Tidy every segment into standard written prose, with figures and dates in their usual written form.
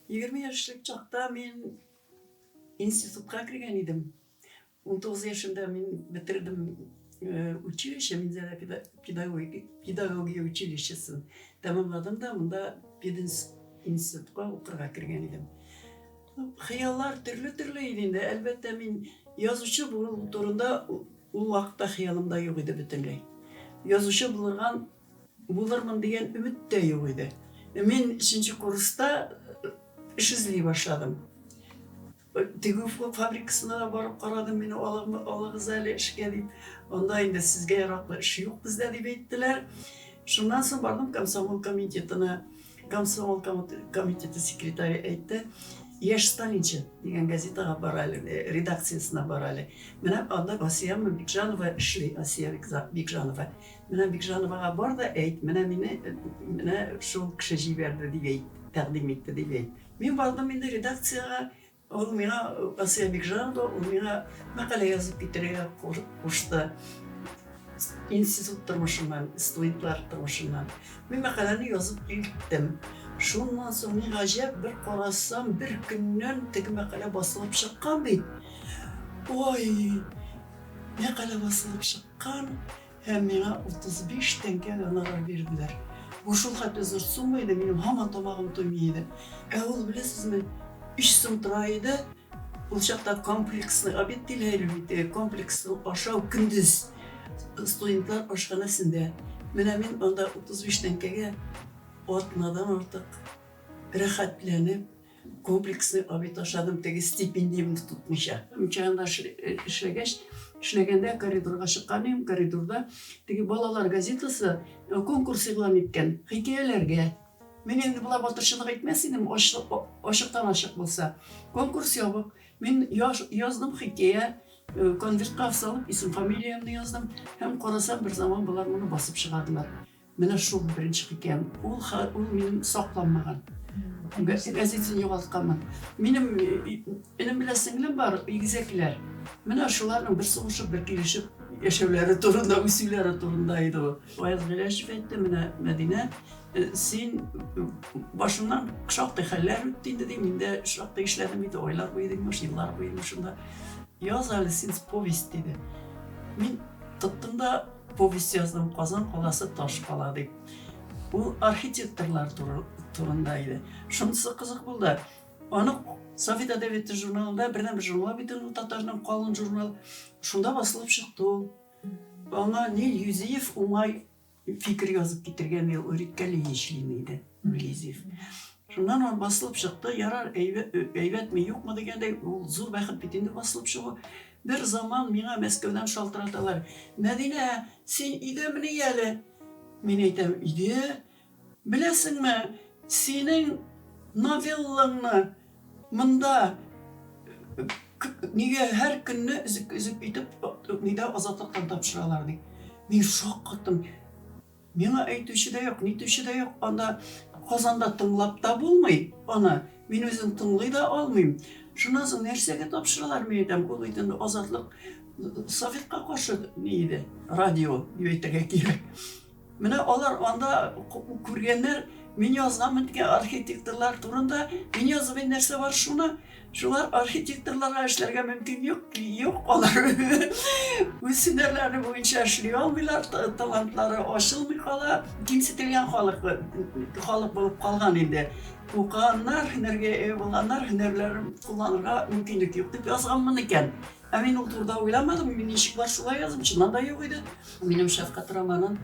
20 yaşlık çakta men institutqa kirgen edim. 19 yaşında men bitirdim училище, мен de pedagogiya училищесін tamamladım da bunda institutqa оқырға kirgen edim. Хыяллар türlü idi. Elbette men yazıcı bulur turunda o vaqtda xıyalımda yok idi bütünlüy. Yazıcı bulurman degan ümit de yok idi. Men 3. kursta iş izley başladım. Tügü fabrikasına da barıp qaradım, meni alığız әлі işe deyip. Onda indi sizge yaraklı iş yok bizde deyip ettiler. Şundan sonra bardım Komsomol komitetine, Komsomol komiteti sekretari aytdı. Yaş Stalinci degan gazetaga barali, redaksiyasına barali. Mena onda Asiya Bikjanova işli, Asiya Bikjanova. Mena Bikjanovaga bar da ayt, mena şol kişi jiberdi deyip, taqdim etdi deyip. Men bardım endi redaksiyaga. Ol mena Asiya Bikjanova, ol mena makale yazıp bitireye koştu. İnstitut turmuşundan, studentlar turmuşundan. Men makaleni yazıp ilttim. Şundan sonra acayip bir qarasam, bir günden tegi makale basılıp çıqqan beyt. Oy, makale basılıp çıqqan, hem mena 35 tenge honorar verdiler. Bu şul hat özür sunmaydı, benim haman tomağım toymaydı. Ol bilesizmi? 3 sınıftraydı, bu şakta kompleksini abet dileyli, kompleksini aşağı gündüz studentlar aşkanasında. Men onda 35 tenkege otnadan artık rahatlanıp kompleksini abet aşadım, tegi stipendiyamni tutmuşa. Çağında işlegende koridorga çıqqanim, koridorda tegi balalar gazetası konkurs ilan etken hikayelerge. Men endi bular batırçılık etmez idim, aşıktan aşık bolsa. Konkurs yok. Men yazdım hikaye, konvertqa salıp isim familiyamni yazdım. Hem qarasam bir zaman bular bunu basıp çıkardılar. Mena şu birinci hikayem. O benim saklanmagan. Gazetini yo'qotganman. Benim bilan singlim var, egizaklar. Mena shularning bir so'rashib, bir kelishib yashawlari turunda, usullari turunda edi u. Oyaz G'ilashov aytdi, mena Madina, sen başından şaqtay haller o'tding dedi, menda shaqtay ishladim edi, oylar bo'yidingmi, yillar bo'yidingmi shunda. Yoz hali sen povest dedi. Men tuttum da povest yazdım, Qozon qalasi Toshqal'a deb. Bu arxitektorlar turundaydı. Şunisi qiziq bo'ldi. Onu Sovet Edebiyatı jurnalında birden bir jurnal bitirdim, Tatar'dan qalın jurnal. Şunda basılıp çıktı. Ona Nil Yüzeyev umay fikir yazıp getirgen bir öğretkeli yeşiliydi. Yüzeyev. Şundan onu basılıp çıktı. Yarar eyvet mi yok mu degende zor vakit bitinde basılıp çıktı. Bir zaman bana Moskov'dan şaltıratalar. Medine sen idemini yeli. Men aytam, ide, bilesinmi, senin novellanı mında nege her günni üzüp itip nida azatlıktan tapşıralar deyip. Men şok qatdım. Mena aytuvchi da yok, nituvchi da yok. Onda Qozonda tinglab da bo'lmay, ona men o'zim tinglay da olmayman. Shundan so'ng narsaga tapşıralar men aytam, ul aytdi azatlık Sovetga qarshi neydi? Radio deb aytga kerak. Mena olar onda ko'rganlar men yozganman degan arxitektorlar turunda men yozgan narsa var shuni. Shular arxitektorlarga ishlarga mumkin yo'q olar. O'z hunarlari bo'yicha ishlay olmaylar, talantlari oshilmay qoladi. Kimsitilgan xalq bo'lib qolgan endi. O'qiganlar, hunarga ega bo'lganlar hunarlari qo'llanishga mumkinlik yo'q deb yozganman ekan. Men u turda o'ylamadim, men eshiklar shulay yozib, chindan da yo'q edi. Mening Shafqat romanim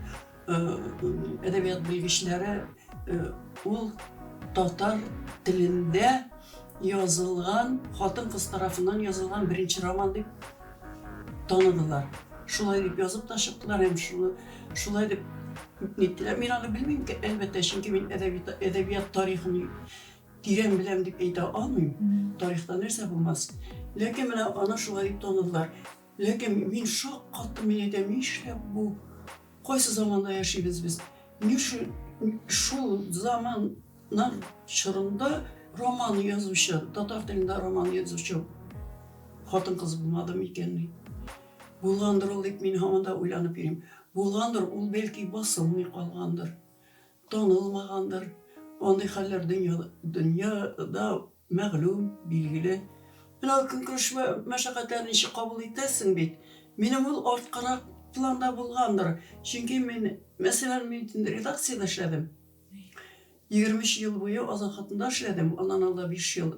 edebiyat bilgiçleri ul Tatar dilinde yazılgan, hatın kız tarafından yazılgan birinci roman deyip tanıdılar. Şulay deyip yazıp taşıptılar, hem şulay deyip nettiler. Men onu bilmeyim ki, elbette çünkü men edebiyat tarihini diren bilem deyip ayta almayayım. Tarihta nerse bulmaz. Lakin mena ana şulay deyip tanıdılar. Lakin men şok qattım, men aytam, işle bu. Qaysi zamanda yaşayız biz? Şu zamanlar çırında roman yazışı, Tatar dilinde roman yazışı hatın kız bulmadım ekenini. Bulgandır ol deyip men hamanda o'ylanıp bereyim. Bulgandır, ol belki basılmay qalgandır, tanılmagandır. Onday haller dünyada mağlum, bilgili. Bina künkrüş ve meşakkatlerini işi kabul etesin bit. Benim ol ortkarak planda bulgandır. Çünkü mesela redaksiyada işledim. 20 yıl boyu azakatında işledim. Ondan alda 5 yıl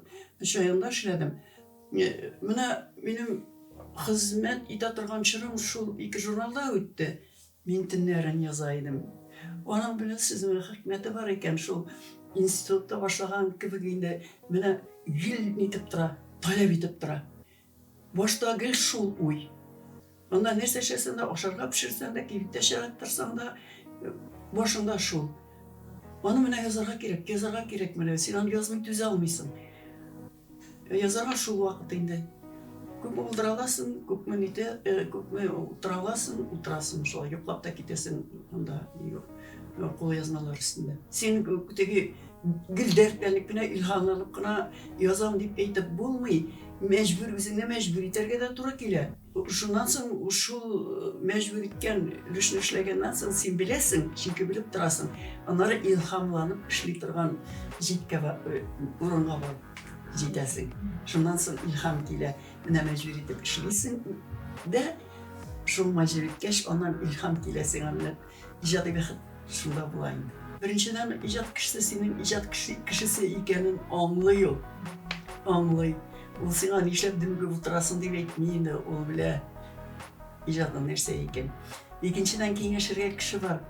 şayında işledim. Benim hizmet ite turgan çırım şu 2 jurnalda öttü. Men tinlerin yazaydım. Onun bile sizin hikmeti var iken şu institutta başlagan kibiginde mene gil nitip tura, talep etip tura. Başta gel şul uy. Onda nerse şeysen de aşarga pişirsen de kibikte şeratırsan da başında şul. Onu mene yazarga gerek mene. Sen yazmayı düze almışsın. Yazarga şul vakitinde. Күп ултыраласың, күпме утрасың, шулай йоклап та китесің анда кол язмалар үстүндө. Сен теги гил дертленип гана илхамланып гана язам деп айтып болмой, мәжбүр өзүңө мәжбүр этерге да туура келет. Ушундан соң ушул мәжбүр эткен өлүшүн иштегенден соң сен билесиң, чүнкү билип турасың. Анары илхамланып иштей турган орунга барып жетесің. Шундан соң илхам келе, мына мәжбүр етіп ішлейсің де, шул мәжбүр еткеш, онан илхам келесің, амына ижады бақыт шунда болайын. Біріншіден, ижад кішісі сенің ижад кішісі екенін аңлай. Ол сен ишлеп дүнгі ұлтырасың деп айтмейді, ол біле ижадың нәрсе екен. Екіншіден кеңешірге кіші бар.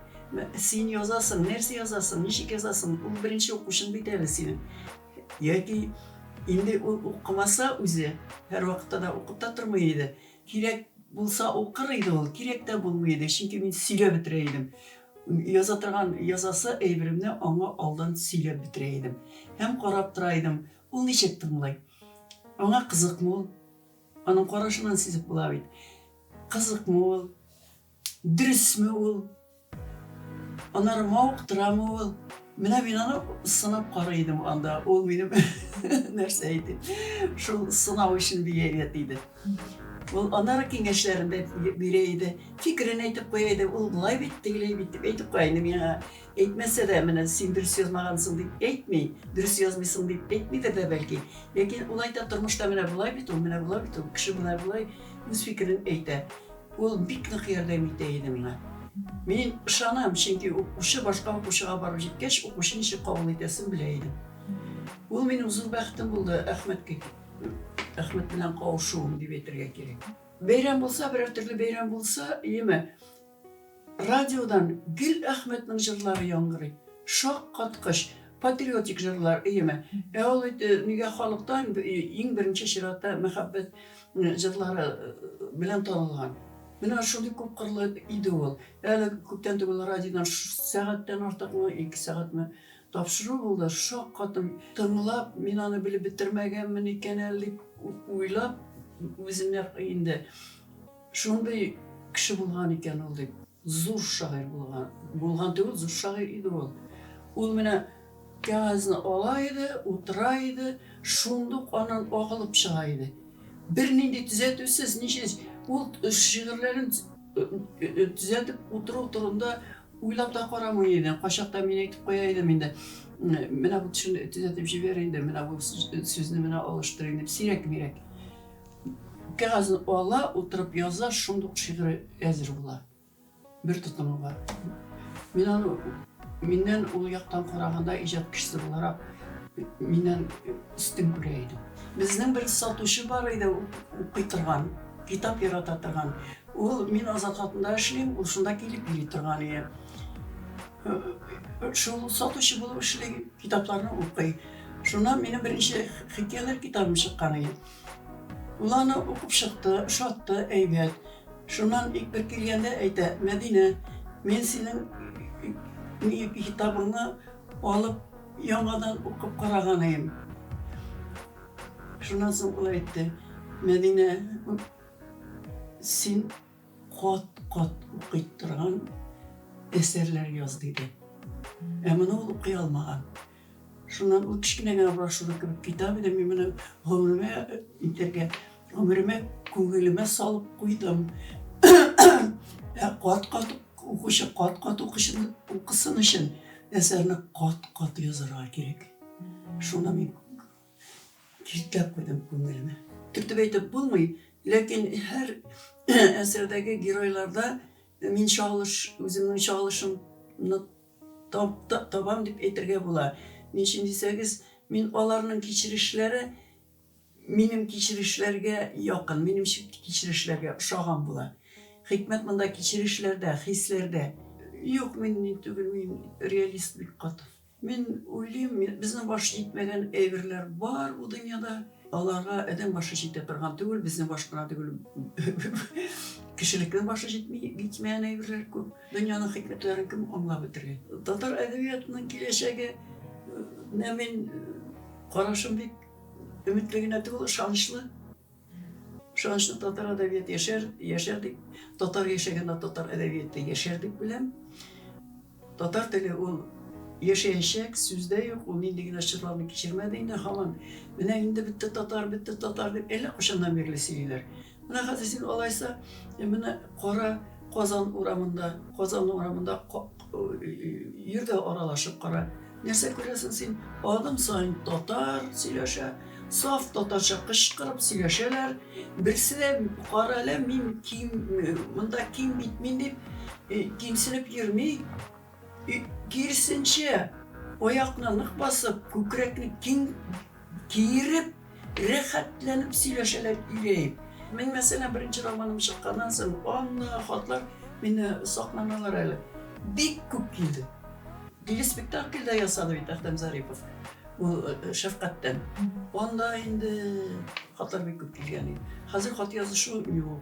Сен язасың, нәрсе язасың, нешік язасың, ол бірінші оқушың бейтелі сенің. Яки Şimdi okumasa özü, her vakitte de okup da durmaydı. Kirek bulsa okuruydu ol, kirek de bulmaydı. Çünkü ben söyle bitireydim. Yazatırgan yazası evrimde ona aldan söyle bitireydim. Hem qarap duraydım, ol neçek tırmılay. Ona kızık mı ol? Onun qarашынан сезіп bulabilir. Kızık mı ol? Dürüst mü ol? Onları mağıqtıra mı ol? Мен аны сынап қарайдым анда, ол менің нәрсе айтты. Шул сынау үшін бейет дейді. Ол анары кеңешлерінде берейді, фикірін айтып қойайды, ол бұлай бетті, деп айтып қойайды. Мен айтмесе де, мені сен дұрыс язмағансың деп айтмай, дұрыс язмайсың деп айтмайды да бәлки. Лекен ол айта тұрмышта мені бұлай бет, кіші бұлай, өз фикірін айтты. Ол бик нық ярдам етейді мені. Мен ышанам, çünkü оқушы башқа оқушыға барып жеткеш, оқушы неше қабыл етесін білейді. Ол менің ұзын бақытым болды Ахмет білен қауышуым деп етерге керек. Бейрам болса, бір түрлі бейрам болса, еме, радиодан гіл Ахметтің жырлары яңғыры, шақ қатқыш, патриотик жырлар, еме. Ол неге халықтан ең бірінші ширатта мәхаббет жырлары білен танылған. Мен шундый күп кырлы иде ул. Әле күптән түгел радиодан сәгатьтән артык 2 сәгатьме тапшыру булды. Шак катым тыңлап, мен аны белеп бетермәгәнмен икән әле уйлап, үземне инде шундый кеше булган икән ул дип. Зур шагыйрь булган түгел, зур шагыйрь иде ул. Ул менә кәгазны ала иде, утыра иде, шундук анан агылып чыга иде. Бер нинди төзәтүсез, ничә Ул şiirlerin düzeltip oturduğunda uylap da qaramıydı. Qaşaqda men aytып qoyaydım indi. Mena bu düşünü düzeltip jibereydi. Mena bu sözünü mena alıştırayım dep sirek. Kağızını ala oturup yazsa şunduk şiiri әзір була. Bir tutumu var. Menden ул яктан караганда ижад кишиси буларак менден üstün көрәйди. Безнең бер сатучы бар иде, укый торган. Kitap yarata тұрған. Ол мен азатхатында ішлейм, ол шында келіп бере тұрған ие. Шул сатушы болып ішлей китапларны оқый. Шуна менің бірінші хикаялар китабым шыққан ие. Оланы оқып шықты, шатты, әйбет. Шунан ilk бір келгенде әйті, Мәдина, мен сенің китабыңны алып, яңадан оқып қараған айым. Шунан соң ол әйтті, Мәдина, sen qat оқып тұрған әсерлер яз дейді. Әмін ол оқи алмаған. Шунан ол кішкене гана брошюра кебек китап еді, мен мені ғұмырыма көңіліме салып қойдым. Қат оқысын үшін eserini kat yazırga gerek. Şuna men kiritlep koydum köngülüme. Türtüp aytып bulmay, lekin her eserdagi giroylarda men özümün çağılışımni tabam deb aytırga bolar. Men şimdi desegiz, men olarning kechirishleri menim kechirishlarga yaqin, menim kechirishlarga o'xshagan bolar. Hikmat munda kechirishlarda, hislarda yo'q, men tugul, men realist bir qatı. Men o'ylayman, bizning boshi yetmagan evrlar bor bu dunyoda. Allarga adam boshi yete turgan tugul, bizning boshqalar tugul. Kishilikning boshi yetmagan evrlar ko'p. Dunyoning hikmatlarini kim anglab o'tirgan? Tatar edebiyotining kelajagi men qarashim bek ümitligine tugul, şanışlı. Şanışlı Tatar edebiyatı yaşardık. Tatar yaşaganda Tatar edebiyatı yaşardık bilem. Tatar tili ol yaşayacak, sözde yok. Onun indigine açıklarını geçirmediğinde haman. Bana indi bitti Tatar deyip elle kuşandan birli sililer. Bana hadisinin olaysa, bana Kozan uğramında yürde oralaşıp kara. Nerse görüyorsun sen? Adım sayın Tatar söyleşe, saf Tatarca kışkırıp söyleşeler. Birisi de karayla min kim bitmin deyip kimsinip yürümey. Gerisince ayakına nık basıp, kükrekini giyirip, rehatlenip söyleşeler yüreğim. Ben mesela birinci romanım çıkkandan sonra onunla hatlar beni saklanmalar öyle. Bik köp geldi. Dili spektaklde yasadı Ahtem Zaripov. Bu Şefkat'ten. Onda indi hatlar bik köp geldi. Hazır hat yazışı yok.